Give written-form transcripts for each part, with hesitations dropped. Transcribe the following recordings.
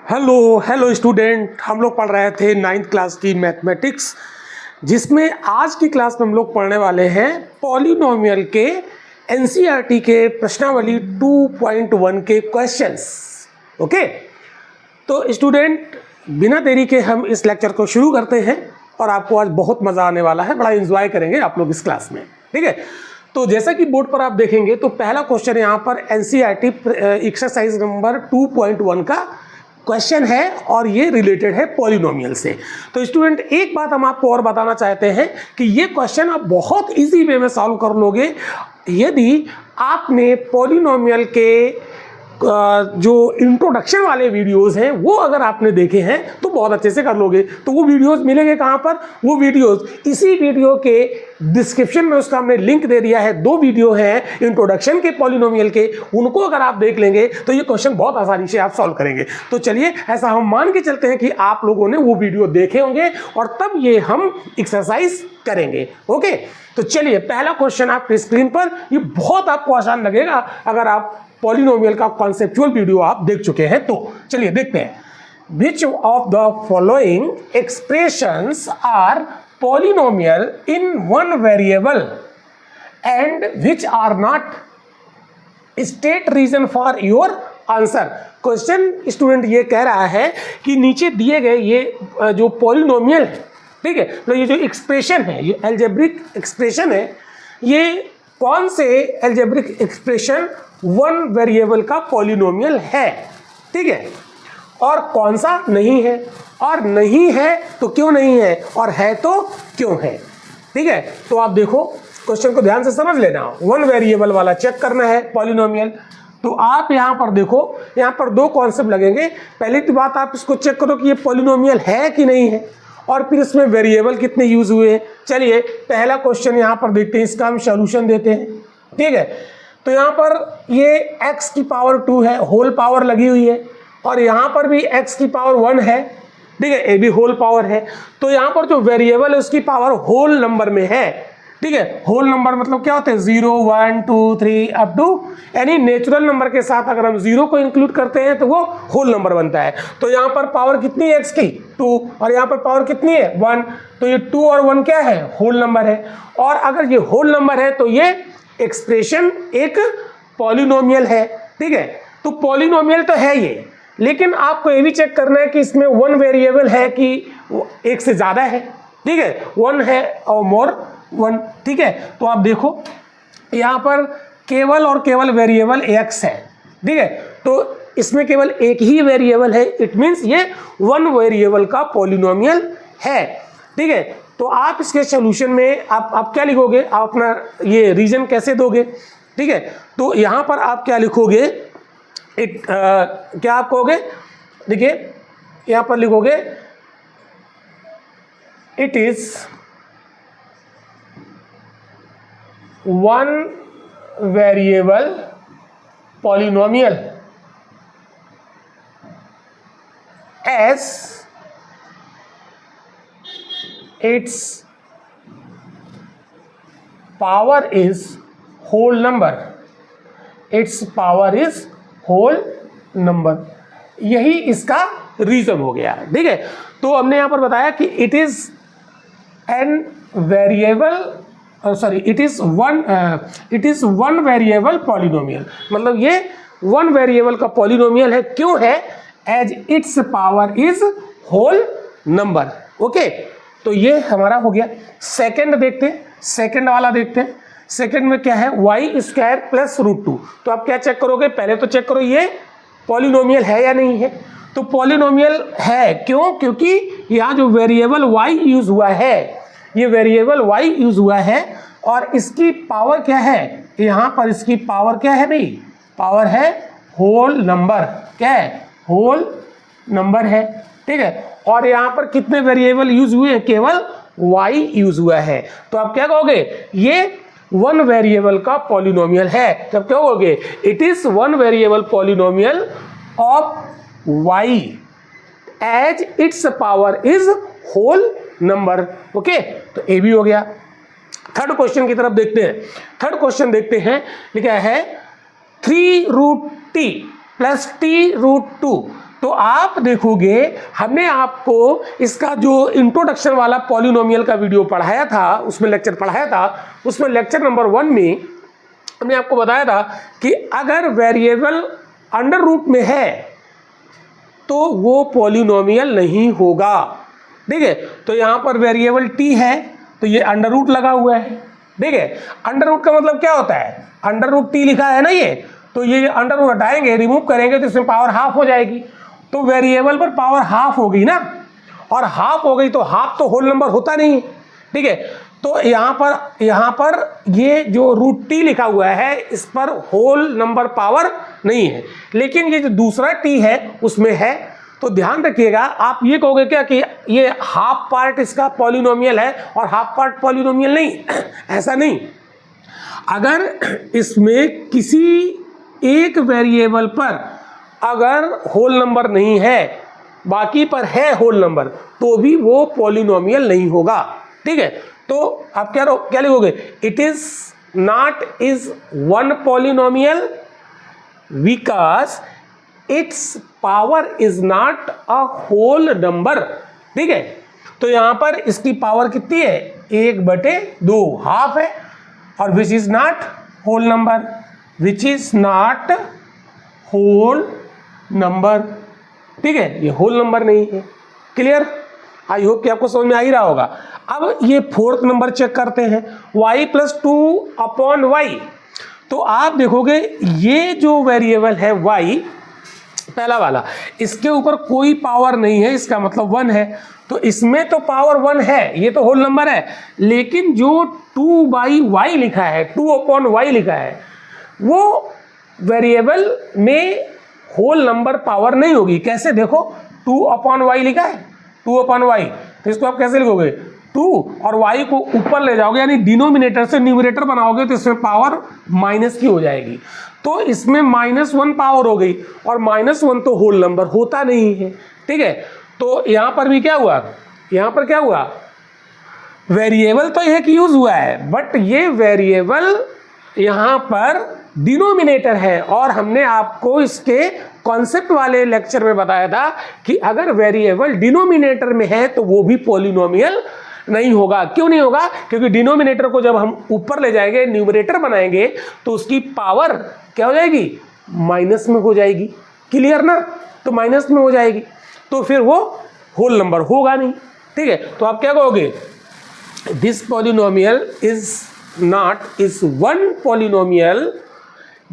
Hello hello student, हम लोग पढ़ रहे थे 9th क्लास की मैथमेटिक्स, जिसमें आज की क्लास में हम लोग पढ़ने वाले हैं पॉलिनोमियल के एनसीईआरटी के प्रश्नावली 2.1 के क्वेश्चंस। ओके, तो स्टूडेंट बिना देरी के हम इस लेक्चर को शुरू करते हैं और आपको आज बहुत मज़ा आने वाला है, बड़ा एंजॉय करेंगे आप लोग इस क्लास में। ठीक है, तो जैसा कि बोर्ड पर आप देखेंगे तो पहला क्वेश्चन यहाँ पर एनसीईआरटी एक्सरसाइज नंबर 2.1 का क्वेश्चन है और ये रिलेटेड है पॉलिनोमियल से। तो स्टूडेंट एक बात हम आपको और बताना चाहते हैं कि ये क्वेश्चन आप बहुत इजी वे में सॉल्व कर लोगे यदि आपने पॉलिनोमियल के जो इंट्रोडक्शन वाले वीडियोस हैं वो अगर आपने देखे हैं तो बहुत अच्छे से कर लोगे। तो वो वीडियोस मिलेंगे कहाँ पर? वो वीडियोस इसी वीडियो के डिस्क्रिप्शन में उसका हमने लिंक दे दिया है। 2 वीडियो हैं इंट्रोडक्शन के पॉलिनोमियल के, उनको अगर आप देख लेंगे तो ये क्वेश्चन बहुत आसानी से आप सॉल्व करेंगे। तो चलिए ऐसा हम मान के चलते हैं कि आप लोगों ने वो वीडियो देखे होंगे और तब ये हम एक्सरसाइज करेंगे। ओके, तो चलिए पहला क्वेश्चन आपके स्क्रीन पर, ये बहुत आपको आसान लगेगा अगर आप पॉलिनोमियल का कॉन्सेप्चुअल वीडियो आप देख चुके हैं। तो चलिए देखते हैं। Which of the following expressions are polynomial in one variable and which are not? State reason for your answer. Question student ये कह रहा है कि नीचे दिए गए ये जो पॉलिनोमियल है, ठीक है, तो ये जो एक्सप्रेशन है, ये अलजेब्रिक एक्सप्रेशन है, ये कौन से अलजेब्रिक एक्सप्रेशन वन वेरिएबल का पॉलिनोमियल है, ठीक है, और कौन सा नहीं है, और नहीं है तो क्यों नहीं है, और है तो क्यों है। ठीक है, तो आप देखो क्वेश्चन को ध्यान से समझ लेना। वन वेरिएबल वाला चेक करना है पॉलिनोमियल। तो आप यहाँ पर देखो, यहाँ पर 2 कॉन्सेप्ट लगेंगे। पहली तो बात आप इसको चेक करो कि ये पॉलिनोमियल है कि नहीं है, और फिर इसमें वेरिएबल कितने यूज हुए हैं। चलिए पहला क्वेश्चन यहाँ पर देखते हैं, इसका हम सॉल्यूशन देते हैं। ठीक है, तो यहाँ पर ये x की पावर 2 है, होल पावर लगी हुई है, और यहाँ पर भी x की पावर 1 है, ठीक है, ये भी होल पावर है। तो यहाँ पर जो वेरिएबल है उसकी पावर होल नंबर में है। ठीक है, होल नंबर मतलब क्या होते हैं? 0, 1, 2, 3 अप टू यानी नेचुरल नंबर के साथ अगर हम 0 को इंक्लूड करते हैं तो वो होल नंबर बनता है। तो यहाँ पर पावर कितनी है x की? 2, और यहाँ पर पावर कितनी है? 1। तो ये 2 और 1 क्या है? होल नंबर है। और अगर ये होल नंबर है तो ये एक्सप्रेशन एक पॉलिनोमियल है। ठीक है, तो पॉलिनोमियल तो है ये, लेकिन आपको ये भी चेक करना है कि इसमें वन वेरिएबल है कि एक से ज़्यादा है। ठीक है, 1 है और मोर 1। ठीक है, तो आप देखो यहाँ पर केवल और केवल वेरिएबल x है। ठीक है, तो इसमें केवल एक ही वेरिएबल है, इट मीन्स ये वन वेरिएबल का पॉलिनोमियल है। ठीक है, तो आप इसके सॉल्यूशन में आप क्या लिखोगे? आप अपना ये रीजन कैसे दोगे? ठीक है, तो यहाँ पर आप क्या लिखोगे? क्या आप कहोगे? देखिए यहाँ पर लिखोगे it is one variable polynomial S its power is whole number, its power is whole number। यही इसका रीजन हो गया। ठीक है, तो हमने यहाँ पर बताया कि it is an variable it is one variable polynomial, मतलब ये वन वेरिएबल का पॉलिनोमियल है। क्यों है? As its power is whole number. Okay, तो ये हमारा हो गया। सेकंड देखते हैं, सेकंड वाला देखते हैं। सेकंड में क्या है? y² plus √2। तो आप क्या चेक करोगे? पहले तो चेक करो ये पॉलिनोमियल है या नहीं है। तो पॉलिनोमियल है। क्यों? क्योंकि यहाँ जो वेरिएबल y यूज हुआ है, ये वेरिएबल y यूज हुआ है, और इसकी पावर क्या है? यहाँ पर इसकी पावर क्या है भाई? पावर है होल नंबर। क्या है? होल नंबर है। ठीक है, और यहाँ पर कितने वेरिएबल यूज हुए हैं? केवल y यूज हुआ है। तो आप क्या कहोगे? ये वन वेरिएबल का पॉलिनोमियल है। तब क्या कहोगे? It is one variable polynomial of y as its power is whole number. Okay, तो ये भी हो गया। थर्ड क्वेश्चन की तरफ देखते हैं। थर्ड क्वेश्चन देखते हैं, लिखा है 3√t प्लस t√2। तो आप देखोगे हमने आपको इसका जो इंट्रोडक्शन वाला पॉलिनोमियल का वीडियो पढ़ाया था, उसमें लेक्चर पढ़ाया था, उसमें लेक्चर नंबर 1 में हमने आपको बताया था कि अगर वेरिएबल अंडर रूट में है तो वो पॉलिनोमियल नहीं होगा। ठीक है, तो यहाँ पर वेरिएबल t है तो ये अंडर रूट लगा हुआ है। ठीक है, अंडर रूट का मतलब क्या होता है, अंडर रूट t लिखा है ना ये, तो ये अंडर रूट हटाएंगे, रिमूव करेंगे तो इसमें पावर हाफ हो जाएगी, तो वेरिएबल पर पावर हाफ हो गई ना, और हाफ हो गई तो हाफ तो होल नंबर होता नहीं। ठीक है, तो यहाँ पर ये जो रूट t लिखा हुआ है इस पर होल नंबर पावर नहीं है, लेकिन ये जो दूसरा t है उसमें है। तो ध्यान रखिएगा, आप ये कहोगे क्या कि ये हाफ पार्ट इसका पॉलिनोमियल है और हाफ पार्ट पॉलिनोमियल नहीं, ऐसा नहीं। अगर इसमें किसी एक वेरिएबल पर अगर होल नंबर नहीं है, बाकी पर है होल नंबर, तो भी वो पॉलिनोमियल नहीं होगा। ठीक है, तो आप क्या लिखोगे, it is not is one polynomial because its power is not a whole number. ठीक है, तो यहां पर इसकी पावर कितनी है, 1/2 हाफ है, और which is not whole number, which is not whole number. ठीक है, ये होल नंबर नहीं है। क्लियर, आई होप कि आपको समझ में आ ही रहा होगा। अब ये फोर्थ नंबर चेक करते हैं, y + 2/y। तो आप देखोगे ये जो वेरिएबल है y पहला वाला, इसके ऊपर कोई पावर नहीं है, इसका मतलब 1 है, तो इसमें तो पावर 1 है, ये तो होल नंबर है। लेकिन जो 2/y लिखा है, 2/y लिखा है, वो वेरिएबल में होल नंबर पावर नहीं होगी। कैसे, देखो 2/y लिखा है, 2/y, तो इसको आप कैसे लिखोगे, 2 और y को ऊपर ले जाओगे, यानी डिनोमिनेटर से न्यूमरेटर बनाओगे, तो इसमें पावर माइनस की हो जाएगी, तो इसमें -1 पावर हो गई, और -1 तो होल नंबर होता नहीं है। ठीक है, तो यहाँ पर भी क्या हुआ, यहाँ पर क्या हुआ, वेरिएबल तो एक यूज हुआ है, बट ये वेरिएबल यहाँ पर डिनोमिनेटर है, और हमने आपको इसके कॉन्सेप्ट वाले लेक्चर में बताया था कि अगर वेरिएबल डिनोमिनेटर में है तो वो भी पॉलिनोमियल नहीं होगा। क्यों नहीं होगा, क्योंकि डिनोमिनेटर को जब हम ऊपर ले जाएंगे, न्यूमरेटर बनाएंगे, तो उसकी पावर क्या हो जाएगी, माइनस में हो जाएगी। क्लियर ना, तो माइनस में हो जाएगी, तो फिर वो होल नंबर होगा नहीं। ठीक है, तो आप क्या कहोगे, this polynomial is not is one polynomial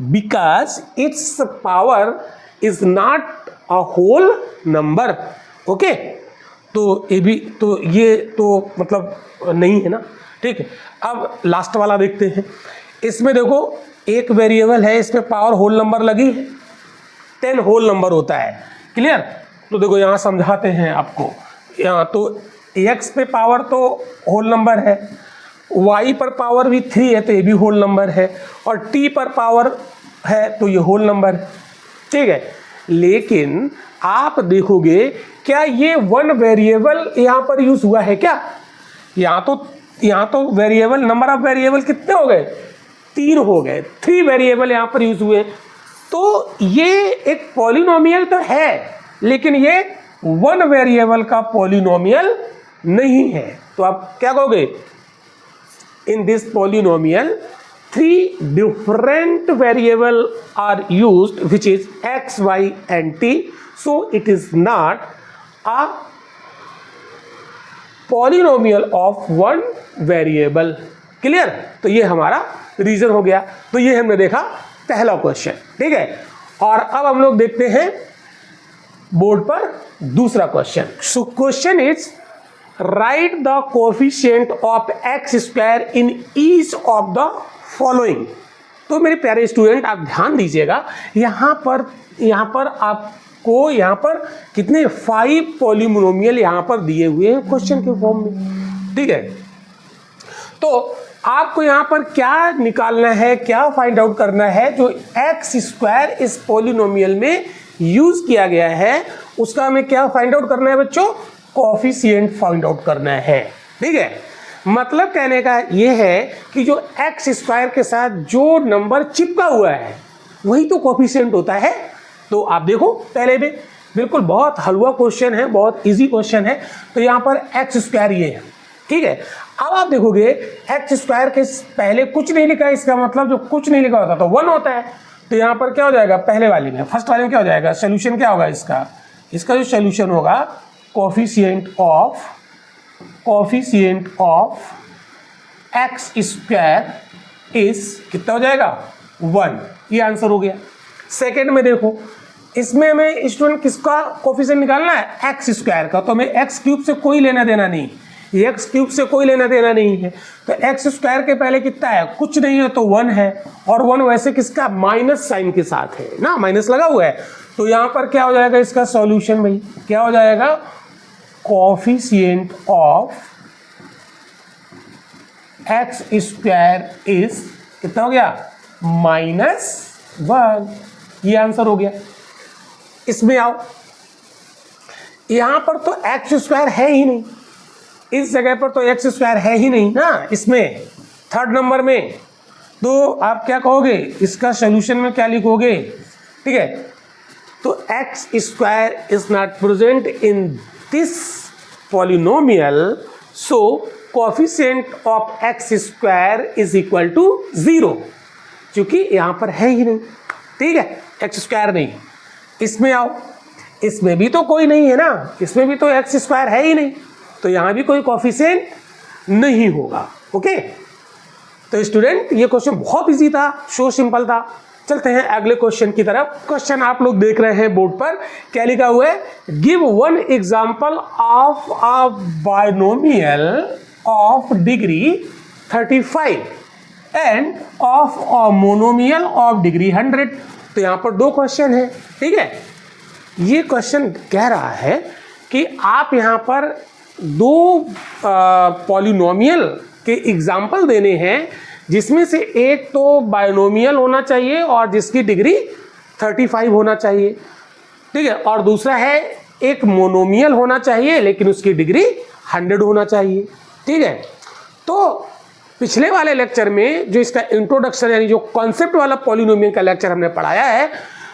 because its power is not a whole number. Okay, तो ये भी, तो ये तो मतलब नहीं है ना। ठीक है, अब लास्ट वाला देखते हैं। इसमें देखो एक वेरिएबल है, इसमें पावर होल नंबर लगी है, 10 होल नंबर होता है। क्लियर, तो देखो यहाँ समझाते हैं आपको। यहाँ तो x पे पावर तो होल नंबर है, y पर पावर भी 3 है तो ये भी होल नंबर है, और t पर पावर है तो ये होल नंबर है। ठीक है, लेकिन आप देखोगे क्या ये वन वेरिएबल यहाँ पर यूज हुआ है क्या, यहाँ तो वेरिएबल, नंबर ऑफ वेरिएबल कितने हो गए, 3 हो गए, 3 वेरिएबल यहाँ पर यूज हुए। तो ये एक पॉलिनोमियल तो है, लेकिन ये वन वेरिएबल का पॉलिनोमियल नहीं है। तो आप क्या कहोगे, इन this polynomial 3 different variable are used, which is x, y and t, so it is not a polynomial of one variable. Clear, तो ये हमारा रीजन हो गया। तो ये हमने देखा पहला क्वेश्चन। ठीक है, और अब हम लोग देखते हैं बोर्ड पर दूसरा question. So question is right the coefficient of x square in each of the following. तो मेरे प्यारे स्टूडेंट आप ध्यान दीजिएगा, यहाँ पर आपको यहाँ पर कितने 5 पॉलिनोमियल यहाँ पर दिए हुए हैं क्वेश्चन के फॉर्म में। ठीक है, तो आपको यहाँ पर क्या निकालना है, क्या फाइंड आउट करना है, जो एक्स स्क्वायर इस पॉलिनोमियल में यूज किया गया है उसका हमें क्या फाइंड आउट करना है बच्चों, कोएफिशिएंट फाइंड आउट करना है। ठीक है, मतलब कहने का ये है कि जो एक्स स्क्वायर के साथ जो नंबर चिपका हुआ है वही तो कोएफिशिएंट होता है। तो आप देखो पहले में बिल्कुल बहुत हलवा क्वेश्चन है, बहुत इजी क्वेश्चन है। तो यहाँ पर एक्स स्क्वायर ये है, ठीक है। अब आप देखोगे एक्स स्क्वायर के पहले कुछ नहीं लिखा है, इसका मतलब जो कुछ नहीं लिखा होता तो 1 होता है। तो यहाँ पर क्या हो जाएगा, पहले वाले में, फर्स्ट वाले में क्या हो जाएगा, सोल्यूशन क्या होगा इसका, इसका जो सोल्यूशन होगा coefficient of x square is कितना हो जाएगा 1, ये आंसर हो गया। सेकेंड में देखो, इसमें हमें स्टूडेंट किसका कोफिशिएंट निकालना है, एक्स स्क्वायर का। तो हमें एक्स क्यूब से कोई लेना देना नहीं, एक्स क्यूब से कोई लेना देना नहीं है। तो एक्स स्क्वायर के पहले कितना है, कुछ नहीं है तो 1 है, और 1 वैसे किसका, माइनस साइन के साथ है ना, माइनस लगा हुआ है। तो यहाँ पर क्या हो जाएगा इसका सॉल्यूशन भाई, क्या हो जाएगा, coefficient of x square is कितना हो गया, -1, ये आंसर हो गया। इसमें आओ, यहां पर तो एक्स स्क्वायर है ही नहीं, इस जगह पर तो एक्स स्क्वायर है ही नहीं ना, इसमें थर्ड नंबर में। तो आप क्या कहोगे, इसका सॉल्यूशन में क्या लिखोगे, ठीक है। तो x square is not present in this polynomial, so coefficient of x square is equal to 0, क्योंकि यहां पर है ही नहीं, ठीक है, एक्स स्क्वायर नहीं। इसमें आओ, इसमें भी तो कोई नहीं है ना, इसमें भी तो एक्स स्क्वायर है ही नहीं, तो यहाँ भी कोई कोफिशिएंट नहीं होगा। ओके, तो स्टूडेंट ये क्वेश्चन बहुत इजी था, सो सिंपल था। चलते हैं अगले क्वेश्चन की तरफ। क्वेश्चन आप लोग देख रहे हैं बोर्ड पर, क्या लिखा हुआ है, give 1 example of a binomial of degree 35 end of a monomial of degree 100। तो यहाँ पर 2 क्वेश्चन है, ठीक है। ये क्वेश्चन कह रहा है कि आप यहाँ पर 2 पॉलिनोमियल के एग्जाम्पल देने हैं, जिसमें से एक तो बायनोमियल होना चाहिए और जिसकी डिग्री 35 होना चाहिए, ठीक है, और दूसरा है एक मोनोमियल होना चाहिए लेकिन उसकी डिग्री 100 होना चाहिए, ठीक है। तो पिछले वाले लेक्चर में जो इसका इंट्रोडक्शन यानी जो कॉन्सेप्ट वाला पॉलिनोमियल का लेक्चर हमने पढ़ाया है,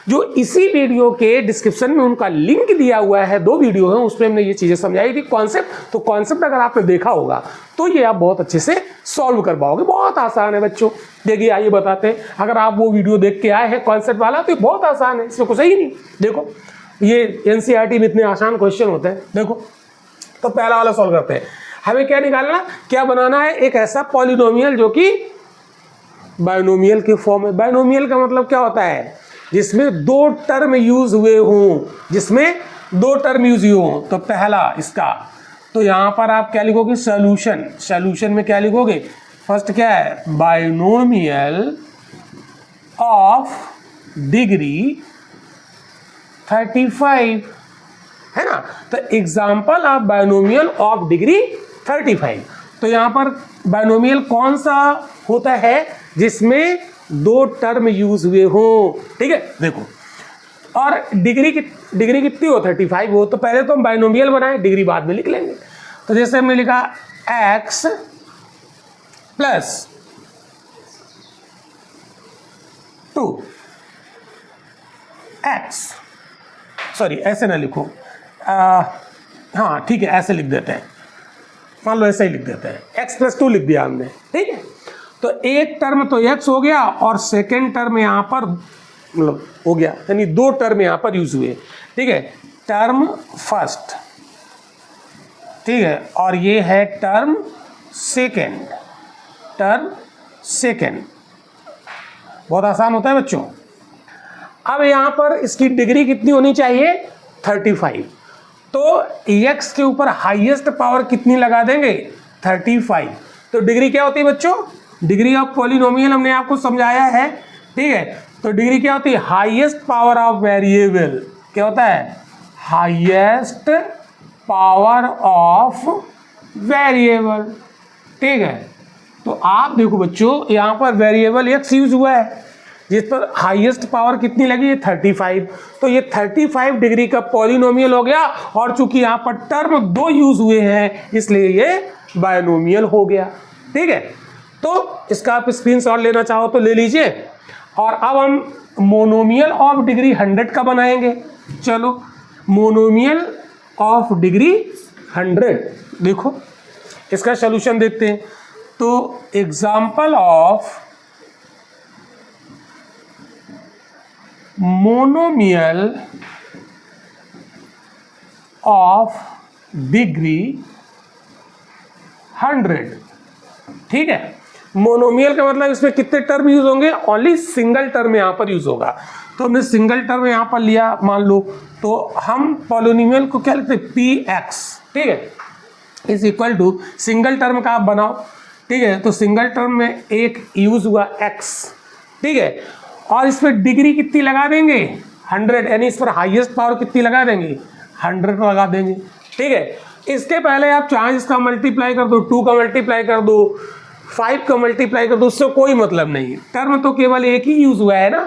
जो इसी वीडियो के डिस्क्रिप्शन में उनका लिंक दिया हुआ है, 2 वीडियो हैं, उसमें हमने ये चीज़ें समझाई थी कॉन्सेप्ट। तो कॉन्सेप्ट अगर आपने देखा होगा तो ये आप बहुत अच्छे से सॉल्व कर पाओगे, बहुत आसान है बच्चों। देखिए आइए बताते हैं, अगर आप वो वीडियो देख के आए हैं कॉन्सेप्ट वाला तो ये बहुत आसान है, इसमें कुछ ही नहीं। देखो ये एनसीईआरटी में इतने आसान क्वेश्चन होते हैं। देखो तो पहला वाला सॉल्व करते हैं, हमें क्या निकालना, क्या बनाना है, एक ऐसा पॉलिनोमियल जो कि बायनोमियल के फॉर्म में। बायनोमियल का मतलब क्या होता है, जिसमें 2 टर्म यूज हुए हों, जिसमें 2 टर्म यूज हुए हों। तो पहला इसका, तो यहाँ पर आप क्या लिखोगे, सॉल्यूशन। सॉल्यूशन में क्या लिखोगे, फर्स्ट क्या है, बायनोमियल ऑफ डिग्री 35, है ना। तो example of binomial of degree 35। तो यहाँ पर बायनोमियल कौन सा होता है, जिसमें 2 टर्म यूज हुए हों, ठीक है। देखो, और डिग्री कितनी हो, 35 हो। तो पहले तो हम बायनोमियल बनाएं, डिग्री बाद में लिख लेंगे। तो जैसे हमने लिखा x प्लस 2x, सॉरी ऐसे ना लिखो, हाँ ठीक है ऐसे लिख देते हैं, मान लो ऐसे ही लिख देते हैं, x प्लस 2 लिख दिया हमने, ठीक है। तो एक टर्म तो x हो गया और सेकेंड टर्म यहाँ पर मतलब हो गया, यानी 2 टर्म यहाँ पर यूज हुए, ठीक है। टर्म फर्स्ट, ठीक है, और ये है टर्म सेकेंड। बहुत आसान होता है बच्चों। अब यहाँ पर इसकी डिग्री कितनी होनी चाहिए, 35। तो x के ऊपर हाईएस्ट पावर कितनी लगा देंगे, 35। तो डिग्री क्या होती है बच्चों, डिग्री ऑफ पॉलिनोमियल हमने आपको समझाया है, ठीक है। तो डिग्री क्या होती है, हाईएस्ट पावर ऑफ वेरिएबल। क्या होता है, हाईएस्ट पावर ऑफ वेरिएबल, ठीक है। तो आप देखो बच्चों, यहाँ पर वेरिएबल x यूज हुआ है, जिस पर हाईएस्ट पावर कितनी लगी है, 35। तो ये 35 डिग्री का पॉलिनोमियल हो गया, और चूंकि यहाँ पर टर्म 2 यूज हुए हैं इसलिए ये बायनोमियल हो गया, ठीक है। तो इसका आप स्क्रीनशॉट लेना चाहो तो ले लीजिए। और अब हम मोनोमियल ऑफ डिग्री 100 का बनाएंगे। चलो मोनोमियल ऑफ डिग्री 100। देखो इसका सॉल्यूशन देखते हैं। तो example of monomial of degree 100। ठीक है, मोनोमियल का मतलब इसमें कितने टर्म यूज होंगे? ओनली सिंगल टर्म यहां पर यूज होगा। तो हमने सिंगल टर्म यहां पर लिया मान लो, तो हम पॉलिनोमियल को क्या लिखते हैं? P x. ठीक है, is equal to single term का आप बनाओ। ठीक है, तो सिंगल टर्म में एक यूज हुआ एक्स। ठीक है, और इस पर डिग्री कितनी लगा देंगे? 100, यानी इस पर हाईएस्ट पावर कितनी लगा देंगे? 100 लगा देंगे। ठीक है, इसके पहले आप चाहे इसका मल्टीप्लाई कर दो, 2 का मल्टीप्लाई कर दो, 5 का मल्टीप्लाई कर दो, उससे कोई मतलब नहीं। टर्म तो केवल एक ही यूज हुआ है ना,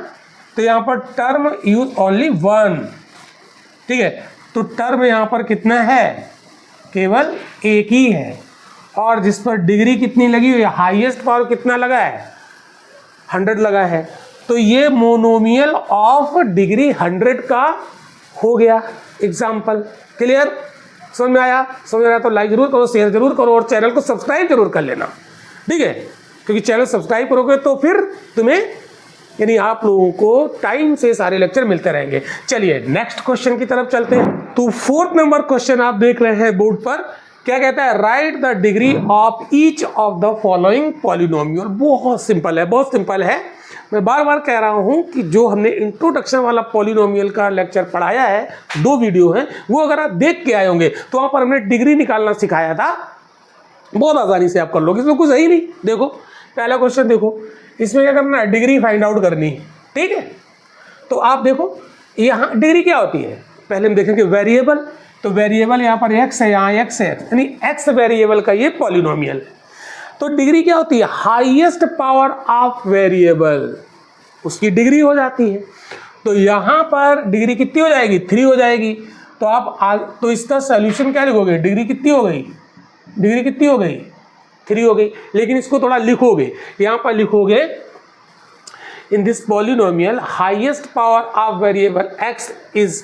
तो यहाँ पर टर्म यूज ओनली 1। ठीक है, तो टर्म यहाँ पर कितना है? केवल एक ही है। और जिस पर डिग्री कितनी लगी हुई है, हाईएस्ट पावर कितना लगा है? 100 लगा है। तो ये मोनोमियल ऑफ डिग्री 100 का हो गया एग्जाम्पल। क्लियर? समझ में आया? समझ में आया तो लाइक जरूर करो, शेयर जरूर करो और चैनल को सब्सक्राइब जरूर कर लेना। ठीक है, क्योंकि चैनल सब्सक्राइब करोगे तो फिर तुम्हें यानी आप लोगों को टाइम से सारे लेक्चर मिलते रहेंगे। चलिए नेक्स्ट क्वेश्चन की तरफ चलते हैं। तो 4th नंबर क्वेश्चन आप देख रहे हैं बोर्ड पर। क्या कहता है? Right the degree of each of the following polynomial. बहुत सिंपल है, बहुत सिंपल है। मैं बार बार कह रहा हूं कि जो हमने इंट्रोडक्शन वाला पॉलिनोमियल का लेक्चर पढ़ाया है, 2 वीडियो हैं, वो अगर आप देख के आए होंगे तो वहां पर हमने डिग्री निकालना सिखाया था। बहुत आसानी से आप कर लोगे, इसमें कुछ है ही नहीं। देखो पहला क्वेश्चन देखो, इसमें क्या करना है? डिग्री फाइंड आउट करनी। ठीक है, तो आप देखो यहाँ डिग्री क्या होती है, पहले हम देखेंगे वेरिएबल। तो वेरिएबल यहाँ पर x है, यहाँ x है, यानी x वेरिएबल का ये पॉलिनोमियल है। तो डिग्री क्या होती है? हाईएस्ट पावर ऑफ वेरिएबल, उसकी डिग्री हो जाती है। तो यहाँ पर डिग्री कितनी हो जाएगी? 3 हो जाएगी। तो आप तो इसका सॉल्यूशन क्या लिखोगे? डिग्री कितनी हो गई? डिग्री कितनी हो गई? 3 हो गई। लेकिन इसको थोड़ा लिखोगे, यहाँ पर लिखोगे इन this polynomial highest power of variable x is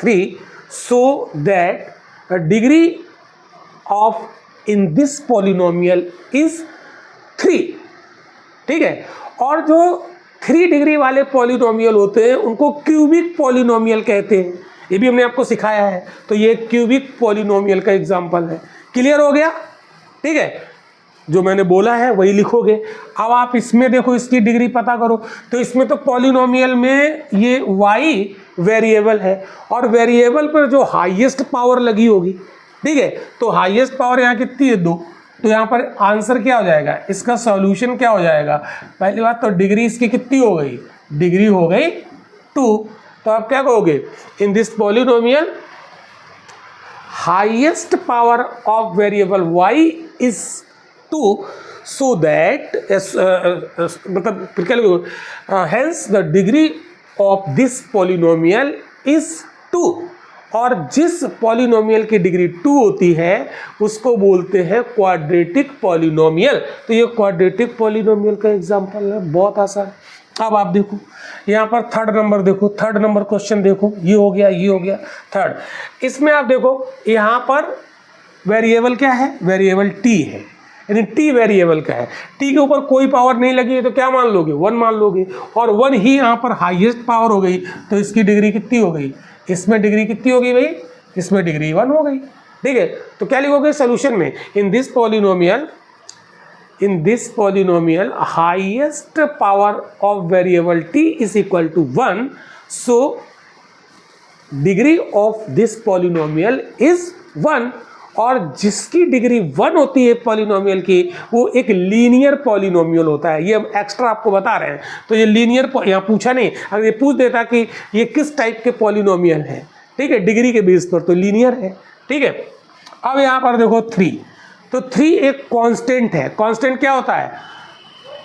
3 so that degree of in this polynomial is 3। ठीक है, और जो 3 डिग्री वाले पॉलिनोमियल होते हैं उनको क्यूबिक पॉलिनोमियल कहते हैं। ये भी हमने आपको सिखाया है। तो ये क्यूबिक पॉलिनोमियल का एग्जांपल है। क्लियर हो गया? ठीक है, जो मैंने बोला है वही लिखोगे। अब आप इसमें देखो, इसकी डिग्री पता करो। तो इसमें तो पॉलिनोमियल में ये y वेरिएबल है और वेरिएबल पर जो हाईएस्ट पावर लगी होगी, ठीक है, तो हाईएस्ट पावर यहाँ कितनी है? 2। तो यहाँ पर आंसर क्या हो जाएगा? इसका सॉल्यूशन क्या हो जाएगा? पहली बात तो डिग्री इसकी कितनी हो गई? डिग्री हो गई 2। तो आप क्या कहोगे? इन this polynomial highest power of variable y is 2 so that मतलब फिर क्या लिखोगे? hence the degree of this polynomial is 2। और जिस पॉलिनोमियल की डिग्री 2 होती है उसको बोलते हैं क्वाड्रेटिक पॉलिनोमियल। तो ये क्वाड्रेटिक पॉलिनोमियल का एग्जांपल है, बहुत आसान। अब आप देखो यहाँ पर 3rd नंबर देखो, 3rd नंबर क्वेश्चन देखो, ये हो गया, ये हो गया 3rd। इसमें आप देखो यहाँ पर वेरिएबल क्या है? वेरिएबल t है, यानी t वेरिएबल का है। t के ऊपर कोई पावर नहीं लगी है तो क्या मान लोगे? 1 मान लोगे। और 1 ही यहाँ पर हाईएस्ट पावर हो गई, तो इसकी डिग्री कितनी हो गई? इसमें डिग्री कितनी हो गई भाई? इसमें डिग्री 1 हो गई। ठीक है, तो क्या लिखोगे सोल्यूशन में? In this polynomial highest power of variable t is equal to 1 so degree of this polynomial is 1। और जिसकी डिग्री 1 होती है पॉलिनोमियल की, वो एक लीनियर पॉलिनोमियल होता है। ये हम एक्स्ट्रा आपको बता रहे हैं। तो ये लीनियर, यहाँ पूछा नहीं, अगर ये पूछ देता कि ये किस टाइप के पॉलिनोमियल है, ठीक है, डिग्री के बेस पर, तो लीनियर है। ठीक है, अब यहाँ पर देखो 3। तो 3 एक कांस्टेंट है। कांस्टेंट क्या होता है?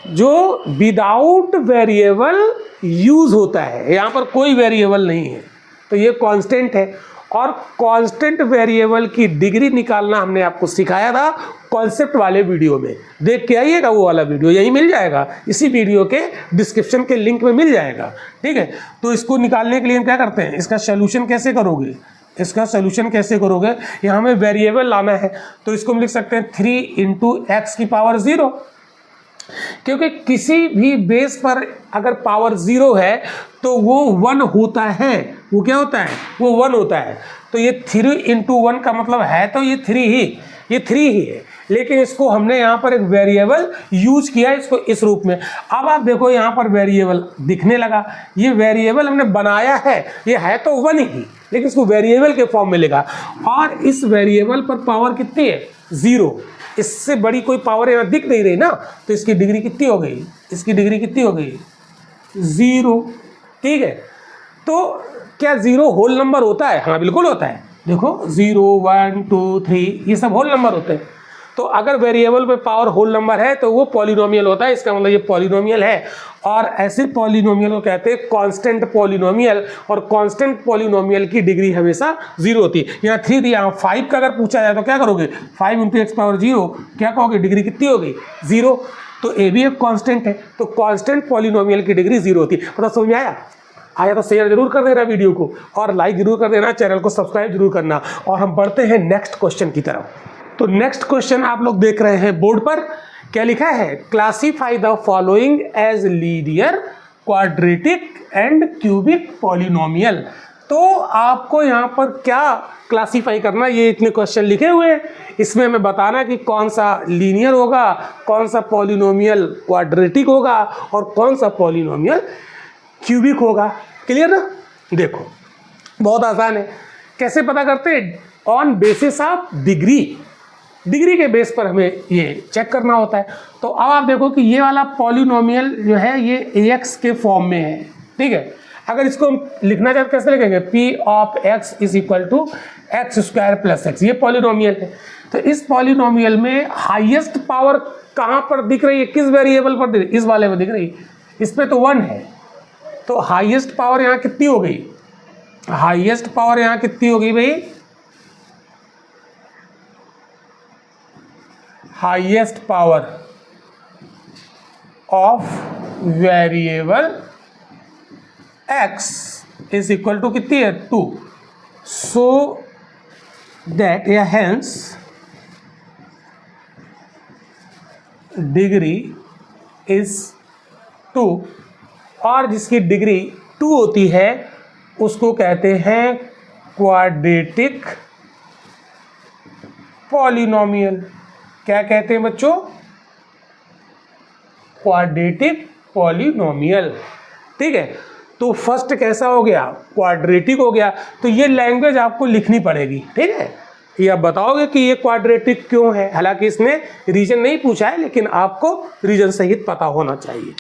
जो विदाउट वेरिएबल यूज होता है। यहाँ पर कोई वेरिएबल नहीं है, तो ये कांस्टेंट है। और कांस्टेंट वेरिएबल की डिग्री निकालना हमने आपको सिखाया था कॉन्सेप्ट वाले वीडियो में। देख के आइएगा, वो वाला वीडियो यही मिल जाएगा, इसी वीडियो के डिस्क्रिप्शन के लिंक में मिल जाएगा। ठीक है, तो इसको निकालने के लिए हम क्या करते हैं? इसका सॉल्यूशन कैसे करोगे? इसका सोल्यूशन कैसे करोगे, यहाँ हमें वेरिएबल लाना है, तो इसको हम लिख सकते हैं 3 × x⁻0, क्योंकि किसी भी बेस पर अगर पावर 0 है तो वो 1 होता है। वो क्या होता है, वो 1 होता है। तो ये 3 × 1 का मतलब है तो ये 3 ही है, लेकिन इसको हमने यहाँ पर एक वेरिएबल यूज किया है, इसको इस रूप में। अब आप देखो यहाँ पर वेरिएबल दिखने लगा, ये वेरिएबल हमने बनाया है, ये है तो 1 ही, लेकिन इसको वेरिएबल के फॉर्म में लिखा, और इस वेरिएबल पर पावर कितनी है, 0। इससे बड़ी कोई पावर यहाँ दिख नहीं रही ना, तो इसकी डिग्री कितनी हो गई, इसकी डिग्री कितनी हो गई, 0। ठीक है, तो क्या 0 होल नंबर होता है, हाँ बिल्कुल होता है। देखो 0 1 2 3 ये सब होल नंबर होते हैं। तो अगर वेरिएबल पे पावर होल नंबर है तो वो पॉलिनोमियल होता है, इसका मतलब ये पॉलिनोमियल है। और ऐसे पॉलिनोमियल को कहते हैं कांस्टेंट पॉलिनोमियल, और कांस्टेंट पॉलिनोमियल की डिग्री हमेशा 0 होती है। यहाँ 3 दिया, 5 का अगर पूछा जाए तो क्या करोगे, 5 × x⁻0 क्या कहोगे, डिग्री कितनी होगी, 0। तो ए भी एक कांस्टेंट है, तो कांस्टेंट पॉलिनोमियल की डिग्री 0 होती है। पता समझ में आया तो शेयर जरूर कर देना वीडियो को, और लाइक जरूर कर देना, चैनल को सब्सक्राइब जरूर करना। और हम बढ़ते हैं नेक्स्ट क्वेश्चन की तरफ। तो नेक्स्ट क्वेश्चन आप लोग देख रहे हैं बोर्ड पर, क्या लिखा है, classify the following as linear, quadratic and cubic polynomial. तो आपको यहाँ पर क्या क्लासीफाई करना, ये इतने क्वेश्चन लिखे हुए हैं, इसमें हमें बताना कि कौन सा लीनियर होगा, कौन सा पॉलिनोमियल क्वाड्रेटिक होगा, और कौन सा पॉलिनोमियल क्यूबिक होगा। क्लियर ना, देखो बहुत आसान है। कैसे पता करते हैं, ऑन बेसिस ऑफ डिग्री के बेस पर हमें ये चेक करना होता है। तो अब आप देखो कि ये वाला पॉलिनोमियल जो है ये ax के फॉर्म में है, ठीक है। अगर इसको हम लिखना चाहते कैसे लिखेंगे, p(x) = x² + x, ये पॉलिनोमियल है। तो इस पॉलिनोमियल में हाईएस्ट पावर कहाँ पर दिख रही है, किस वेरिएबल पर दिख रही है, इस वाले में दिख रही है, इस पर तो 1 है। तो हाईएस्ट पावर यहाँ कितनी हो गई, हाईएस्ट पावर यहाँ कितनी होगी भाई, highest power of variable x = कितनी है, 2। सो दैट या हेंस डिग्री इज 2, और जिसकी डिग्री 2 होती है उसको कहते हैं क्वाड्रेटिक पॉलिनोमियल। क्या कहते हैं बच्चों, क्वाड्रेटिक पॉलिनोमियल। ठीक है, तो फर्स्ट कैसा हो गया, क्वाड्रेटिक हो गया। तो ये लैंग्वेज आपको लिखनी पड़ेगी, ठीक है। ये आप बताओगे कि ये क्वाड्रेटिक क्यों है, हालांकि इसने रीजन नहीं पूछा है, लेकिन आपको रीजन सहित पता होना चाहिए,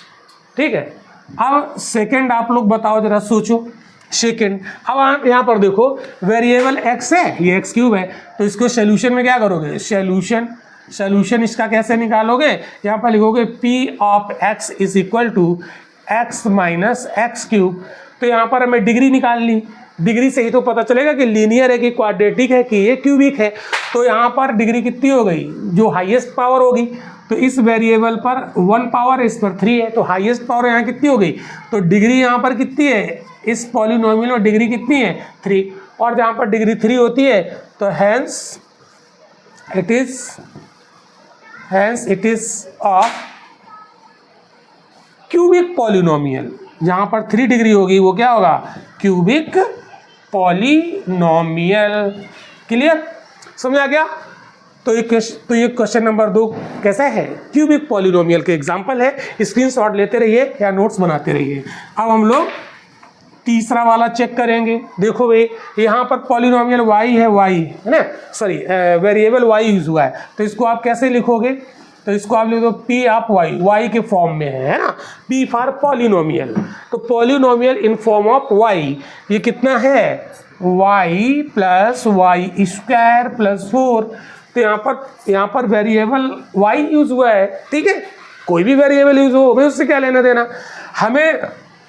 ठीक है। अब सेकंड आप लोग बताओ, जरा सोचो सेकंड। अब आप यहाँ पर देखो वेरिएबल x है, ये x³ है, तो इसको सोल्यूशन में क्या करोगे, सोल्यूशन इसका कैसे निकालोगे, यहाँ पर लिखोगे p(x) = x - x³। तो यहाँ पर हमें डिग्री निकालनी, डिग्री से ही तो पता चलेगा कि लीनियर है कि क्वाड्रेटिक है कि ये क्यूबिक है। तो यहाँ पर डिग्री कितनी हो गई, जो हाईएस्ट पावर होगी, तो इस वेरिएबल पर 1 पावर है, इस पर 3 है, तो हाईएस्ट पावर यहाँ कितनी हो गई, तो डिग्री यहाँ पर कितनी है, इस पॉलिनोमियल में डिग्री कितनी है, 3। और जहाँ पर डिग्री 3 होती है तो hence it is a cubic polynomial. जहाँ पर 3 डिग्री होगी वो क्या होगा, क्यूबिक पॉलिनोमियल। क्लियर, समझ आ गया। तो ये क्वेश्चन नंबर 2 कैसा है, क्यूबिक पॉलिनोमियल के एग्जांपल है। स्क्रीनशॉट लेते रहिए या नोट्स बनाते रहिए। अब हम लोग तीसरा वाला चेक करेंगे। देखो भाई यहाँ पर पॉलिनोमियल y है ना, सॉरी वेरिएबल y यूज हुआ है, तो इसको आप कैसे लिखोगे, तो इसको आप लिख दो p(y) के फॉर्म में है ना, p फॉर पॉलिनोमियल। तो polynomial in form of y, ये कितना है, y + y² + 4। तो यहाँ पर वेरिएबल y यूज हुआ है, ठीक है। कोई भी वेरिएबल यूज हो, हमें उससे क्या लेना देना, हमें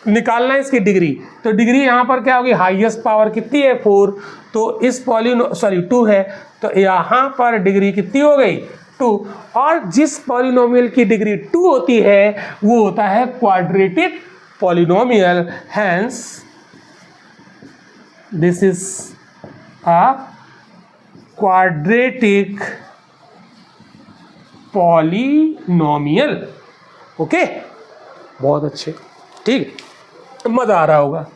निकालना है इसकी डिग्री। तो डिग्री यहाँ पर क्या होगी, हाईएस्ट पावर कितनी है, 4। तो इस 2 है, तो यहाँ पर डिग्री कितनी हो गई, 2। और जिस पॉलिनोमियल की डिग्री 2 होती है वो होता है quadratic polynomial. Hence this is a quadratic polynomial. Okay, बहुत अच्छे, ठीक है, मज़ा आ रहा होगा।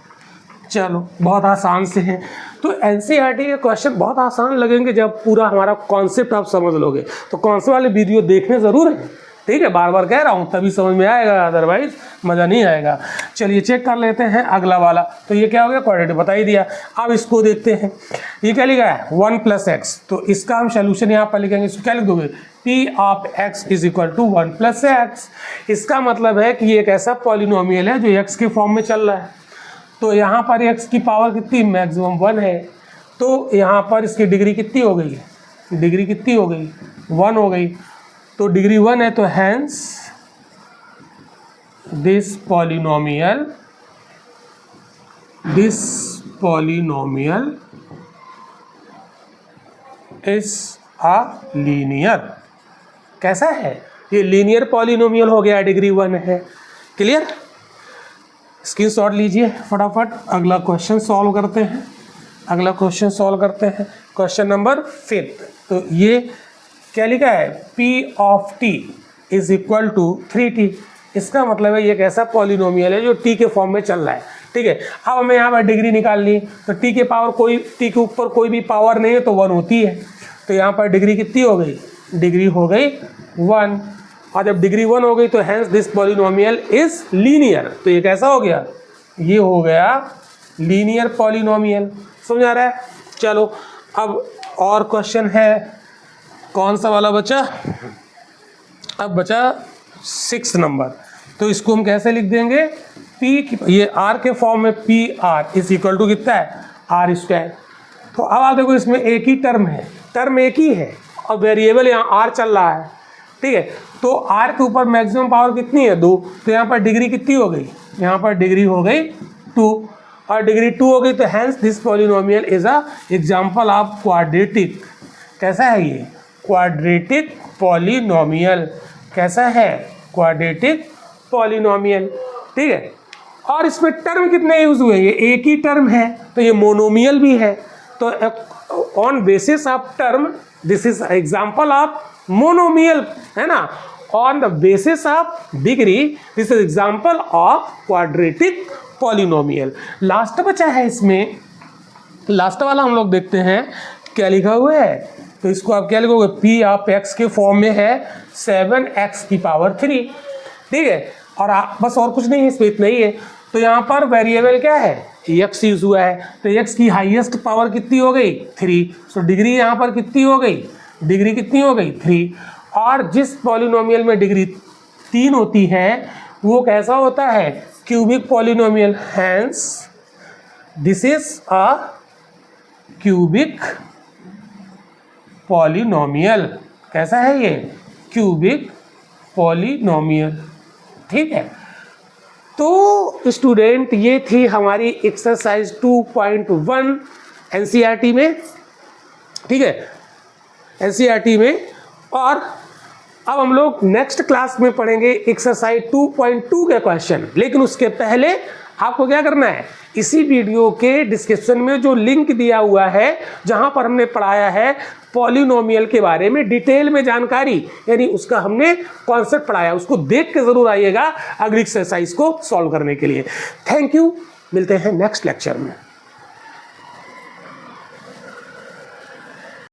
चलो, बहुत आसान से हैं। तो एनसीईआरटी के क्वेश्चन बहुत आसान लगेंगे जब पूरा हमारा कॉन्सेप्ट आप समझ लोगे। तो कौन से वाले वीडियो देखने ज़रूर है, ठीक है, बार बार कह रहा हूँ, तभी समझ में आएगा, अदरवाइज मज़ा नहीं आएगा। चलिए चेक कर लेते हैं अगला वाला। तो ये क्या हो गया, क्वाड्रेटिक बता ही दिया। अब इसको देखते हैं, ये क्या लिखा है 1 + x। तो इसका हम सोल्यूशन यहाँ पर लिखेंगे। इसको क्या लिख दोगे, p ऑफ x = 1 + x। इसका मतलब है कि ये एक ऐसा पॉलिनोमियल है जो x के फॉर्म में चल रहा है। तो यहाँ पर x की पावर कितनी, मैक्सिमम 1 है। तो यहाँ पर इसकी डिग्री कितनी हो गई, डिग्री कितनी हो गई, 1 हो गई। तो डिग्री 1 है, तो hence this polynomial is a linear. कैसा है, ये लीनियर पॉलिनोमियल हो गया, डिग्री 1 है। क्लियर, स्क्रीनशॉट लीजिए फटाफट। अगला क्वेश्चन सॉल्व करते हैं। Question number 5। तो ये क्या लिखा है, p ऑफ t = 3t। इसका मतलब है ये एक ऐसा पॉलिनोमियल है जो t के फॉर्म में चल रहा है, ठीक है। अब हमें यहाँ पर डिग्री निकालनी, तो t के ऊपर कोई भी पावर नहीं है तो 1 होती है। तो यहाँ पर डिग्री कितनी हो गई, डिग्री हो गई 1। और जब डिग्री 1 हो गई तो hence this polynomial is linear. तो ये कैसा हो गया, ये हो गया लीनियर पॉलिनोमियल। समझ आ रहा है। चलो अब और क्वेश्चन है, कौन सा वाला बचा, अब बचा 6 नंबर। तो इसको हम कैसे लिख देंगे, ये r के फॉर्म में PR = कितना है, r²। तो अब आप देखो इसमें एक ही टर्म है, टर्म एक ही है और वेरिएबल यहाँ r चल रहा है, ठीक है। तो r के ऊपर मैक्सिमम पावर कितनी है, 2। तो यहाँ पर डिग्री कितनी हो गई, यहाँ पर डिग्री हो गई 2, और डिग्री 2 हो गई। तो hence this polynomial is a example of quadratic. कैसा है ये, क्वाड्रेटिक पॉलिनोमियल। कैसा है, क्वाड्रेटिक पॉलिनोमियल, ठीक है। और इसमें टर्म कितने यूज हुए, ये एक ही टर्म है, तो ये मोनोमियल भी है। तो on basis of term this is example of monomial, है ना। On the basis of degree this is example of quadratic polynomial. Last बचा है इसमें, लास्ट वाला हम लोग देखते हैं क्या लिखा हुआ है। तो इसको आप क्या लिखोगे, p ऑफ x के फॉर्म में है 7x⁻3, ठीक है। और बस और कुछ नहीं है इसमें, इतना ही है। तो यहाँ पर वेरिएबल क्या है, x यूज हुआ है। तो x की हाईएस्ट पावर कितनी हो गई, 3। तो डिग्री यहाँ पर कितनी हो गई, डिग्री कितनी हो गई, 3। और जिस पॉलिनोमियल में डिग्री 3 होती है वो कैसा होता है, cubic polynomial. Hence this is a cubic polynomial. कैसा है ये, क्यूबिक पॉलिनोमियल, ठीक है। तो स्टूडेंट ये थी हमारी एक्सरसाइज 2.1 एनसीईआरटी में, ठीक है, एनसीईआरटी में। और अब हम लोग नेक्स्ट क्लास में पढ़ेंगे एक्सरसाइज 2.2 के क्वेश्चन। लेकिन उसके पहले आपको क्या करना है, इसी वीडियो के डिस्क्रिप्शन में जो लिंक दिया हुआ है जहां पर हमने पढ़ाया है पॉलिनोमियल के बारे में डिटेल में जानकारी, यानी उसका हमने कॉन्सेप्ट पढ़ाया, उसको देख के ज़रूर आइएगा अगली एक्सरसाइज को सॉल्व करने के लिए। थैंक यू, मिलते हैं नेक्स्ट लेक्चर में।